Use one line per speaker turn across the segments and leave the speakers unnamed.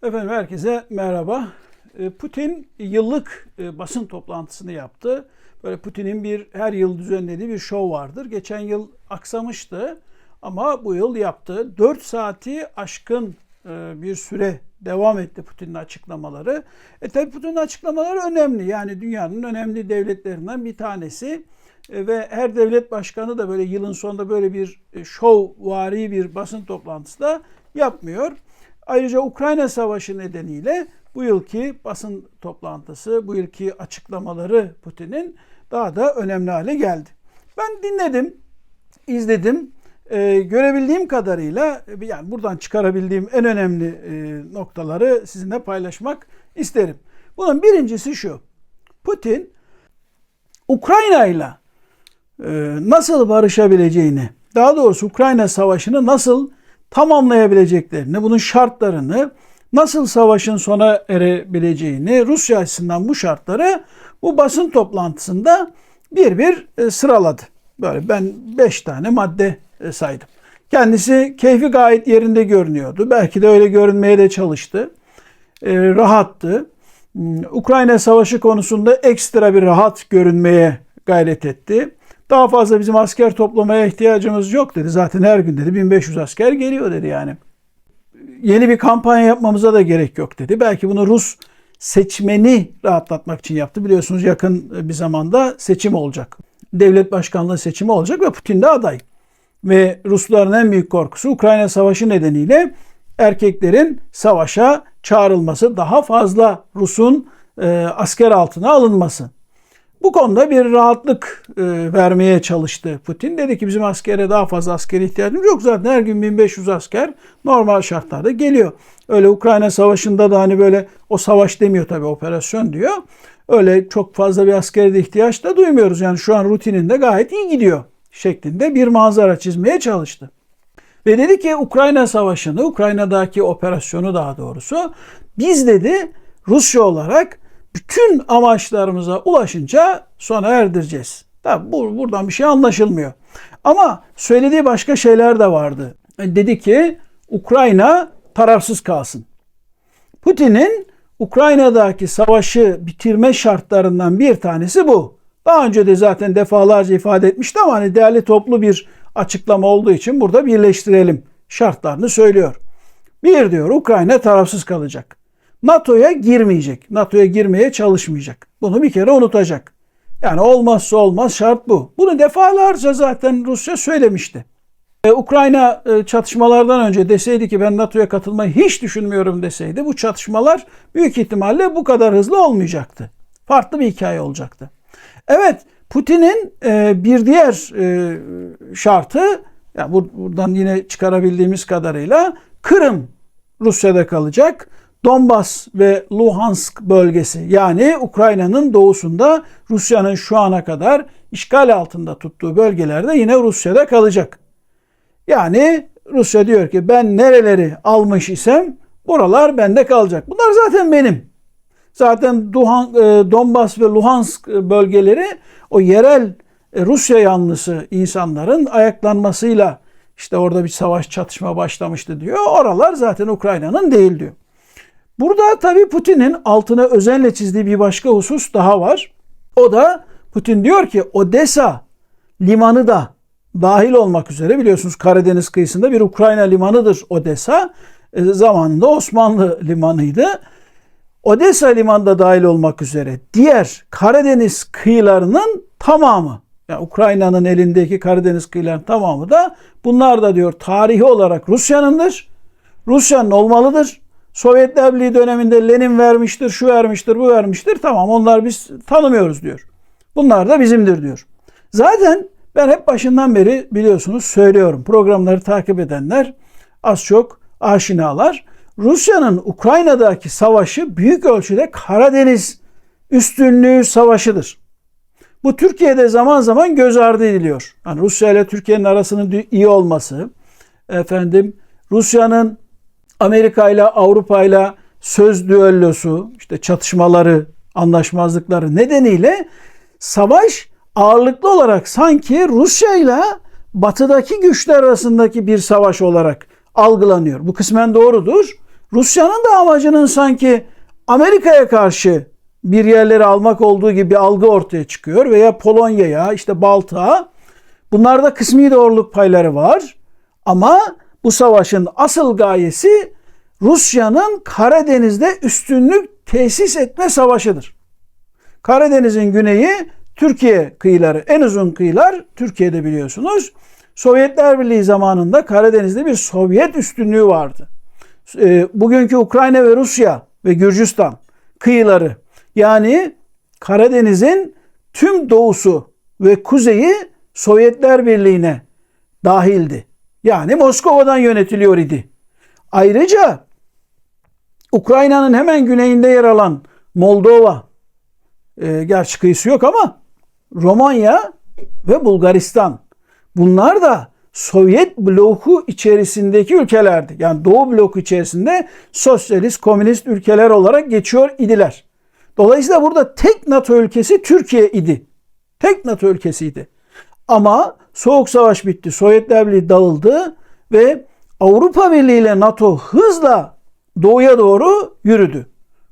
Efendim herkese merhaba. Putin yıllık basın toplantısını yaptı. Böyle Putin'in her yıl düzenlediği bir şov vardır. Geçen yıl aksamıştı ama bu yıl yaptı. 4 saati aşkın bir süre devam etti Putin'in açıklamaları. Tabii Putin'in açıklamaları önemli. Yani dünyanın önemli devletlerinden bir tanesi. Ve her devlet başkanı da böyle yılın sonunda böyle bir şovvari bir basın toplantısı da yapmıyor. Ayrıca Ukrayna Savaşı nedeniyle bu yılki basın toplantısı, bu yılki açıklamaları Putin'in daha da önemli hale geldi. Ben dinledim, izledim. Görebildiğim kadarıyla yani buradan çıkarabildiğim en önemli noktaları sizinle paylaşmak isterim. Bunun birincisi şu. Putin Ukrayna ile nasıl barışabileceğini, daha doğrusu Ukrayna Savaşı'nı nasıl tamamlayabileceklerini, bunun şartlarını, nasıl savaşın sona erebileceğini, Rusya açısından bu şartları bu basın toplantısında bir sıraladı. Böyle ben 5 tane madde saydım. Kendisi keyfi gayet yerinde görünüyordu. Belki de öyle görünmeye de çalıştı. Rahattı. Ukrayna Savaşı konusunda ekstra bir rahat görünmeye gayret etti. Daha fazla bizim asker toplamaya ihtiyacımız yok dedi. Zaten her gün dedi 1500 asker geliyor dedi yani. Yeni bir kampanya yapmamıza da gerek yok dedi. Belki bunu Rus seçmeni rahatlatmak için yaptı. Biliyorsunuz yakın bir zamanda seçim olacak. Devlet başkanlığı seçimi olacak ve Putin de aday. Ve Rusların en büyük korkusu Ukrayna Savaşı nedeniyle erkeklerin savaşa çağrılması, daha fazla Rus'un asker altına alınması. Bu konuda bir rahatlık vermeye çalıştı Putin. Dedi ki bizim askere daha fazla askere ihtiyacımız yok. Zaten her gün 1500 asker normal şartlarda geliyor. Öyle Ukrayna Savaşı'nda da hani böyle o savaş demiyor tabii operasyon diyor. Öyle çok fazla bir askere de ihtiyaç da duymuyoruz. Yani şu an rutininde gayet iyi gidiyor şeklinde bir manzara çizmeye çalıştı. Ve dedi ki Ukrayna Savaşı'nı, Ukrayna'daki operasyonu daha doğrusu biz dedi Rusya olarak bütün amaçlarımıza ulaşınca sona erdireceğiz. Tabi buradan bir şey anlaşılmıyor. Ama söylediği başka şeyler de vardı. Dedi ki Ukrayna tarafsız kalsın. Putin'in Ukrayna'daki savaşı bitirme şartlarından bir tanesi bu. Daha önce de zaten defalarca ifade etmişti ama hani değerli toplu bir açıklama olduğu için burada birleştirelim şartlarını söylüyor. Bir diyor Ukrayna tarafsız kalacak. NATO'ya girmeyecek. NATO'ya girmeye çalışmayacak. Bunu bir kere unutacak. Yani olmazsa olmaz şart bu. Bunu defalarca zaten Rusya söylemişti. Ukrayna çatışmalardan önce deseydi ki ben NATO'ya katılmayı hiç düşünmüyorum deseydi bu çatışmalar büyük ihtimalle bu kadar hızlı olmayacaktı. Farklı bir hikaye olacaktı. Evet, Putin'in bir diğer şartı, yani buradan yine çıkarabildiğimiz kadarıyla Kırım Rusya'da kalacak. Donbas ve Luhansk bölgesi yani Ukrayna'nın doğusunda Rusya'nın şu ana kadar işgal altında tuttuğu bölgelerde yine Rusya'da kalacak. Yani Rusya diyor ki ben nereleri almış isem buralar bende kalacak. Bunlar zaten benim. Zaten Donbas ve Luhansk bölgeleri o yerel Rusya yanlısı insanların ayaklanmasıyla işte orada bir savaş çatışma başlamıştı diyor. Oralar zaten Ukrayna'nın değil diyor. Burada tabii Putin'in altına özenle çizdiği bir başka husus daha var. O da Putin diyor ki Odessa limanı da dahil olmak üzere biliyorsunuz Karadeniz kıyısında bir Ukrayna limanıdır Odessa. Zamanında Osmanlı limanıydı. Odessa limanı da dahil olmak üzere diğer Karadeniz kıyılarının tamamı yani Ukrayna'nın elindeki Karadeniz kıyılarının tamamı da bunlar da diyor tarihi olarak Rusya'nındır. Rusya'nın olmalıdır. Sovyetler Birliği döneminde Lenin vermiştir, şu vermiştir, bu vermiştir. Tamam onlar biz tanımıyoruz diyor. Bunlar da bizimdir diyor. Zaten ben hep başından beri biliyorsunuz söylüyorum. Programları takip edenler az çok aşinalar. Rusya'nın Ukrayna'daki savaşı büyük ölçüde Karadeniz üstünlüğü savaşıdır. Bu Türkiye'de zaman zaman göz ardı ediliyor. Yani Rusya ile Türkiye'nin arasının iyi olması, Rusya'nın Amerika ile Avrupa ile söz düellosu, işte çatışmaları, anlaşmazlıkları nedeniyle savaş ağırlıklı olarak sanki Rusya ile batıdaki güçler arasındaki bir savaş olarak algılanıyor. Bu kısmen doğrudur. Rusya'nın da amacının sanki Amerika'ya karşı bir yerleri almak olduğu gibi bir algı ortaya çıkıyor veya Polonya'ya, işte Baltık'a. Bunlarda kısmi doğruluk payları var. Ama bu savaşın asıl gayesi Rusya'nın Karadeniz'de üstünlük tesis etme savaşıdır. Karadeniz'in güneyi Türkiye kıyıları, en uzun kıyılar Türkiye'de biliyorsunuz. Sovyetler Birliği zamanında Karadeniz'de bir Sovyet üstünlüğü vardı. Bugünkü Ukrayna ve Rusya ve Gürcistan kıyıları, yani Karadeniz'in tüm doğusu ve kuzeyi Sovyetler Birliği'ne dahildi. Yani Moskova'dan yönetiliyor idi. Ayrıca Ukrayna'nın hemen güneyinde yer alan Moldova, gerçi kıyısı yok ama Romanya ve Bulgaristan, bunlar da Sovyet bloku içerisindeki ülkelerdi. Yani Doğu bloku içerisinde sosyalist, komünist ülkeler olarak geçiyor idiler. Dolayısıyla burada tek NATO ülkesi Türkiye idi. Tek NATO ülkesiydi. Ama Soğuk Savaş bitti. Sovyetler Birliği dağıldı ve Avrupa Birliği ile NATO hızla doğuya doğru yürüdü.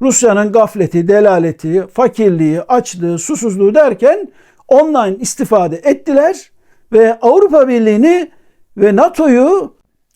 Rusya'nın gafleti, delaleti, fakirliği, açlığı, susuzluğu derken ondan istifade ettiler ve Avrupa Birliği'ni ve NATO'yu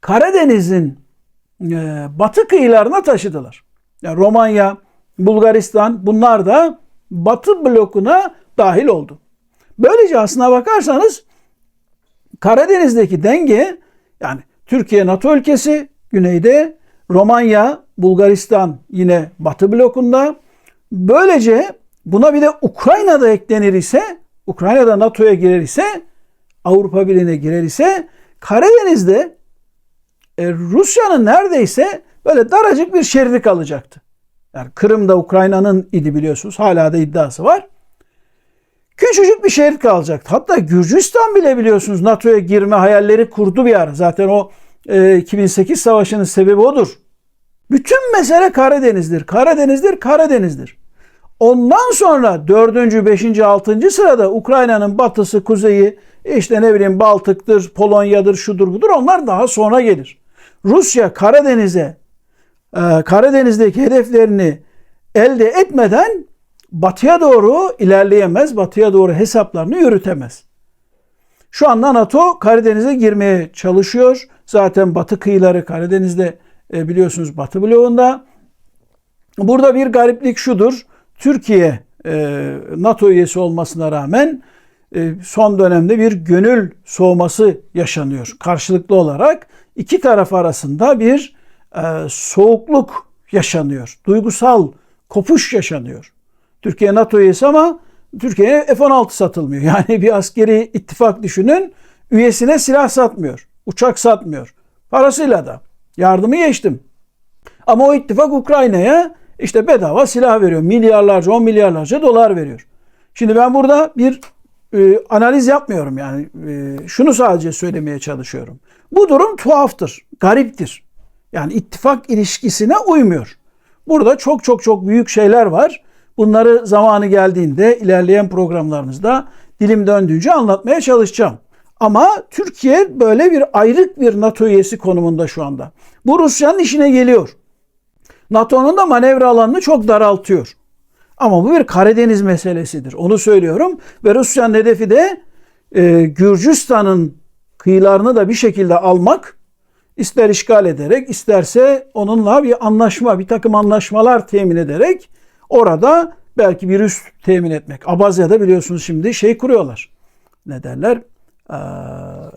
Karadeniz'in batı kıyılarına taşıdılar. Yani Romanya, Bulgaristan, bunlar da Batı blokuna dahil oldu. Böylece aslına bakarsanız Karadeniz'deki denge, yani Türkiye NATO ülkesi güneyde, Romanya, Bulgaristan yine Batı blokunda. Böylece buna bir de Ukrayna'da eklenir ise, Ukrayna'da NATO'ya girer ise, Avrupa Birliği'ne girer ise Karadeniz'de Rusya'nın neredeyse böyle daracık bir şeridi kalacaktı. Yani Kırım'da Ukrayna'nın idi biliyorsunuz. Hala da iddiası var. Küçücük bir şerit kalacaktı. Hatta Gürcistan bile biliyorsunuz NATO'ya girme hayalleri kurdu bir ara. Zaten o 2008 savaşının sebebi odur. Bütün mesele Karadeniz'dir. Karadeniz'dir, Karadeniz'dir. Ondan sonra 4. 5. 6. sırada Ukrayna'nın batısı, kuzeyi, işte ne bileyim Baltık'tır, Polonya'dır, şudur budur, onlar daha sonra gelir. Rusya Karadeniz'deki hedeflerini elde etmeden batıya doğru ilerleyemez, batıya doğru hesaplarını yürütemez. Şu anda NATO Karadeniz'e girmeye çalışıyor. Zaten batı kıyıları Karadeniz'de biliyorsunuz Batı bloğunda. Burada bir gariplik şudur. Türkiye NATO üyesi olmasına rağmen son dönemde bir gönül soğuması yaşanıyor. Karşılıklı olarak iki taraf arasında bir soğukluk yaşanıyor. Duygusal kopuş yaşanıyor. Türkiye NATO üyesi ama Türkiye'ye F-16 satılmıyor. Yani bir askeri ittifak düşünün, üyesine silah satmıyor, uçak satmıyor. Parasıyla da. Yardımı geçtim. Ama o ittifak Ukrayna'ya işte bedava silah veriyor. Milyarlarca, 10 milyarlarca dolar veriyor. Şimdi ben burada bir analiz yapmıyorum yani. Şunu sadece söylemeye çalışıyorum. Bu durum tuhaftır, gariptir. Yani ittifak ilişkisine uymuyor. Burada çok büyük şeyler var. Bunları zamanı geldiğinde ilerleyen programlarımızda dilim döndüğünce anlatmaya çalışacağım. Ama Türkiye böyle bir ayrık bir NATO üyesi konumunda şu anda. Bu Rusya'nın işine geliyor. NATO'nun da manevra alanını çok daraltıyor. Ama bu bir Karadeniz meselesidir. Onu söylüyorum. Ve Rusya'nın hedefi de Gürcistan'ın kıyılarını da bir şekilde almak, ister işgal ederek, isterse onunla bir anlaşma, bir takım anlaşmalar temin ederek orada belki bir üs temin etmek. Abazya'da biliyorsunuz şimdi kuruyorlar. Ne derler?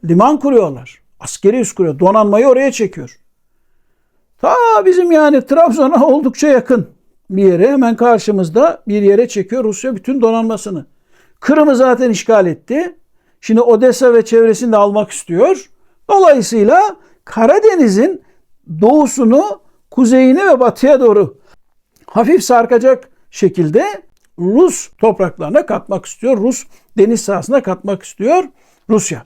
Liman kuruyorlar. Askeri üs kuruyor. Donanmayı oraya çekiyor. Ta bizim yani Trabzon'a oldukça yakın bir yere, hemen karşımızda bir yere çekiyor Rusya bütün donanmasını. Kırım'ı zaten işgal etti. Şimdi Odessa ve çevresini de almak istiyor. Dolayısıyla Karadeniz'in doğusunu, kuzeyini ve batıya doğru hafif sarkacak şekilde Rus topraklarına katmak istiyor. Rus deniz sahasına katmak istiyor Rusya.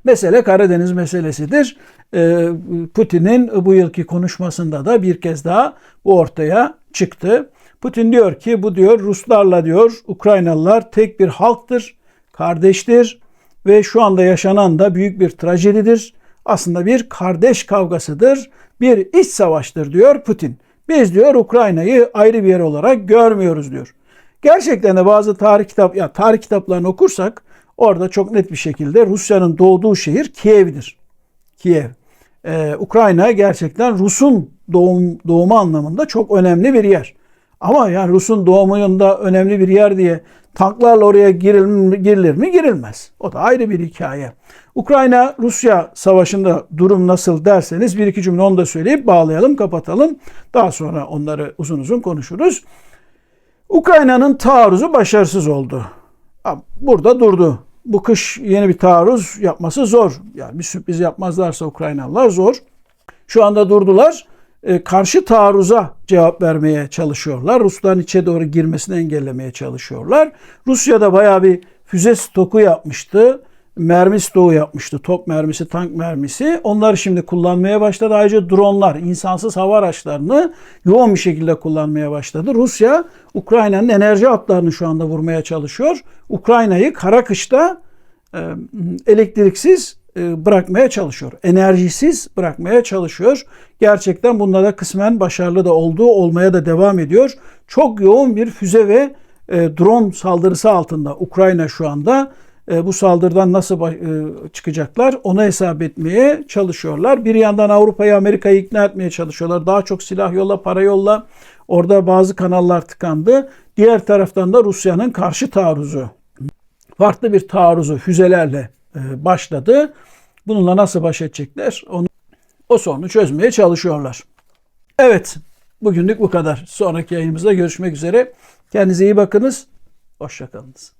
Mesele Karadeniz meselesidir. Putin'in bu yılki konuşmasında da bir kez daha bu ortaya çıktı. Putin diyor ki bu diyor Ruslarla diyor Ukraynalılar tek bir halktır, kardeştir ve şu anda yaşanan da büyük bir trajedidir. Aslında bir kardeş kavgasıdır. bir iç savaştır diyor Putin. Biz diyor Ukrayna'yı ayrı bir yer olarak görmüyoruz diyor. Gerçekten de bazı tarih kitaplarını okursak orada çok net bir şekilde Rusya'nın doğduğu şehir Kiev'dir. Kiev. Ukrayna gerçekten Rus'un doğumu anlamında çok önemli bir yer. Ama yani Rus'un doğumunda önemli bir yer diye tanklarla oraya girilir mi? Girilmez. O da ayrı bir hikaye. Ukrayna-Rusya savaşında durum nasıl derseniz bir iki cümle onu da söyleyip bağlayalım, kapatalım. Daha sonra onları uzun uzun konuşuruz. Ukrayna'nın taarruzu başarısız oldu. Burada durdu. Bu kış yeni bir taarruz yapması zor. Yani bir sürpriz yapmazlarsa Ukraynalılar zor. Şu anda durdular. Karşı taarruza cevap vermeye çalışıyorlar. Rusların içe doğru girmesini engellemeye çalışıyorlar. Rusya da bayağı bir füze stoku yapmıştı. Mermi stoğu yapmıştı. Top mermisi, tank mermisi. Onları şimdi kullanmaya başladı. Ayrıca dronlar, insansız hava araçlarını yoğun bir şekilde kullanmaya başladı. Rusya, Ukrayna'nın enerji hatlarını şu anda vurmaya çalışıyor. Ukrayna'yı kara kışta elektriksiz bırakmaya çalışıyor. Enerjisiz bırakmaya çalışıyor. Gerçekten bunda da kısmen başarılı da olmaya da devam ediyor. Çok yoğun bir füze ve drone saldırısı altında Ukrayna şu anda. Bu saldırıdan nasıl çıkacaklar onu hesap etmeye çalışıyorlar. Bir yandan Avrupa'yı, Amerika'yı ikna etmeye çalışıyorlar. Daha çok silah yolla, para yolla. Orada bazı kanallar tıkandı. Diğer taraftan da Rusya'nın karşı taarruzu, farklı bir taarruzu füzelerle başladı. Bununla nasıl baş edecekler? O sorunu çözmeye çalışıyorlar. Evet, bugünlük bu kadar. Sonraki yayınımızda görüşmek üzere. Kendinize iyi bakınız. Hoşça kalınız.